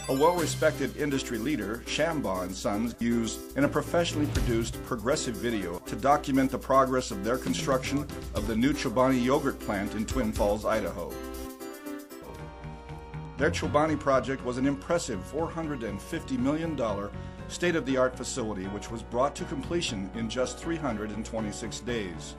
A well-respected industry leader, Shambaugh & Sons, used in a professionally produced progressive video to document the progress of their construction of the new Chobani yogurt plant in Twin Falls, Idaho. Their Chobani project was an impressive $450 million state-of-the-art facility which was brought to completion in just 326 days.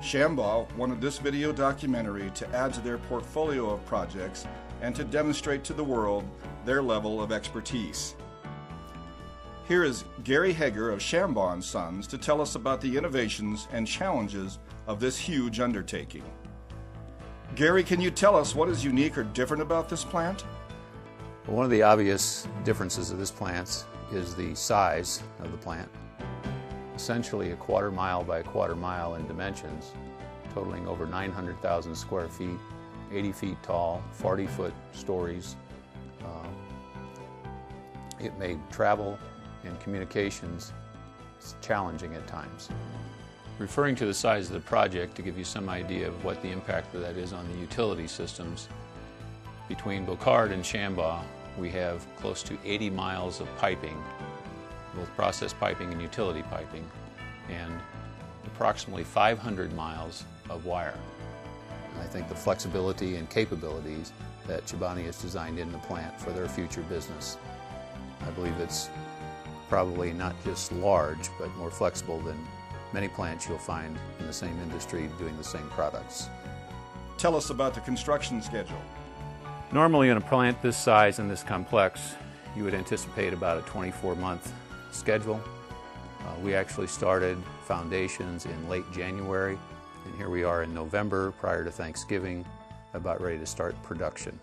Shambaugh wanted this video documentary to add to their portfolio of projects and to demonstrate to the world their level of expertise. Here is Gary Hager of Shambaugh & Sons to tell us about the innovations and challenges of this huge undertaking. Gary, can you tell us what is unique or different about this plant? Well, one of the obvious differences of this plant is the size of the plant. Essentially a quarter mile by a quarter mile in dimensions, totaling over 900,000 square feet, 80 feet tall, 40-foot stories. It made travel and communications challenging at times. Referring to the size of the project to give you some idea of what the impact of that is on the utility systems, between Bocard and Shambaugh we have close to 80 miles of piping, both process piping and utility piping, and approximately 500 miles of wire. And I think the flexibility and capabilities that Chobani has designed in the plant for their future business, I believe it's probably not just large, but more flexible than many plants you'll find in the same industry doing the same products. Tell us about the construction schedule. Normally in a plant this size and this complex, you would anticipate about a 24-month schedule. We actually started foundations in late January, and here we are in November, prior to Thanksgiving, about ready to start production.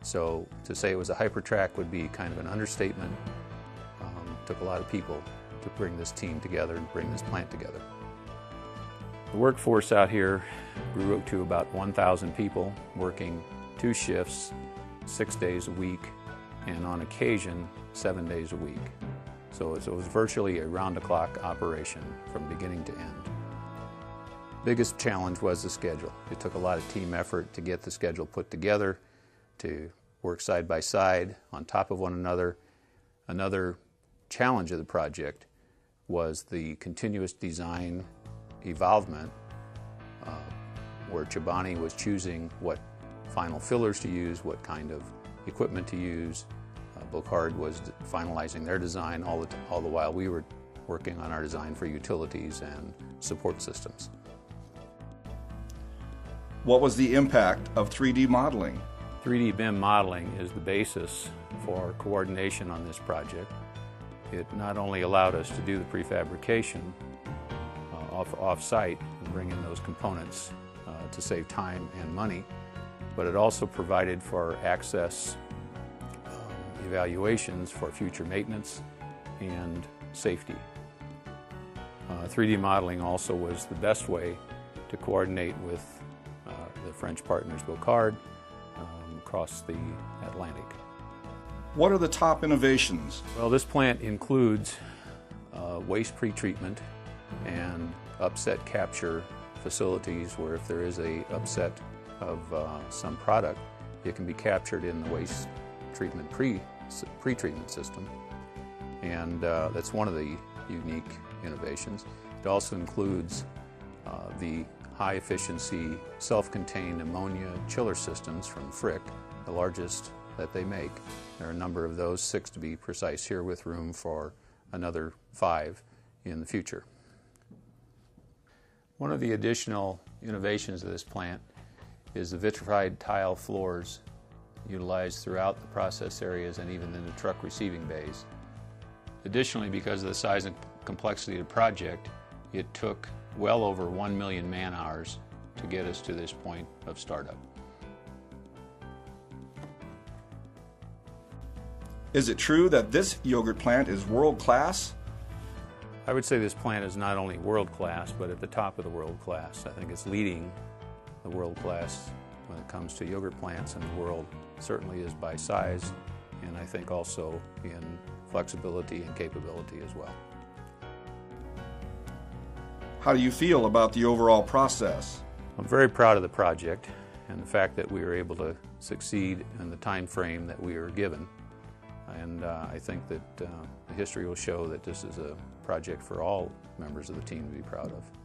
So to say it was a hypertrack would be kind of an understatement. Took a lot of people to bring this team together and bring this plant together. The workforce out here grew to about 1,000 people, working 2 shifts, 6 days a week, and on occasion 7 days a week. So it was virtually a round-the-clock operation from beginning to end. Biggest challenge was the schedule. It took a lot of team effort to get the schedule put together, to work side by side on top of one another. Another challenge of the project was the continuous design evolvement, where Chobani was choosing what final fillers to use, what kind of equipment to use. Bocard was finalizing their design, all the while we were working on our design for utilities and support systems. What was the impact of 3D modeling? 3D BIM modeling is the basis for coordination on this project. It not only allowed us to do the prefabrication off-site and bring in those components to save time and money, but it also provided for access evaluations for future maintenance and safety. 3D modeling also was the best way to coordinate with the French partners Bocard across the Atlantic. What are the top innovations? Well, this plant includes waste pretreatment and upset capture facilities where if there is a upset of some product, it can be captured in the waste treatment pre-treatment system. And that's one of the unique innovations. It also includes the high-efficiency self-contained ammonia chiller systems from Frick, the largest that they make. There are a number of those, 6 to be precise here, with room for another 5 in the future. One of the additional innovations of this plant is the vitrified tile floors utilized throughout the process areas and even in the truck receiving bays. Additionally, because of the size and complexity of the project, it took well over 1 million man-hours to get us to this point of startup. Is it true that this yogurt plant is world-class? I would say this plant is not only world-class, but at the top of the world-class. I think it's leading the world-class when it comes to yogurt plants in the world. It certainly is by size, and I think also in flexibility and capability as well. How do you feel about the overall process? I'm very proud of the project. and the fact that we were able to succeed in the time frame that we were given. And I think that the history will show that this is a project for all members of the team to be proud of.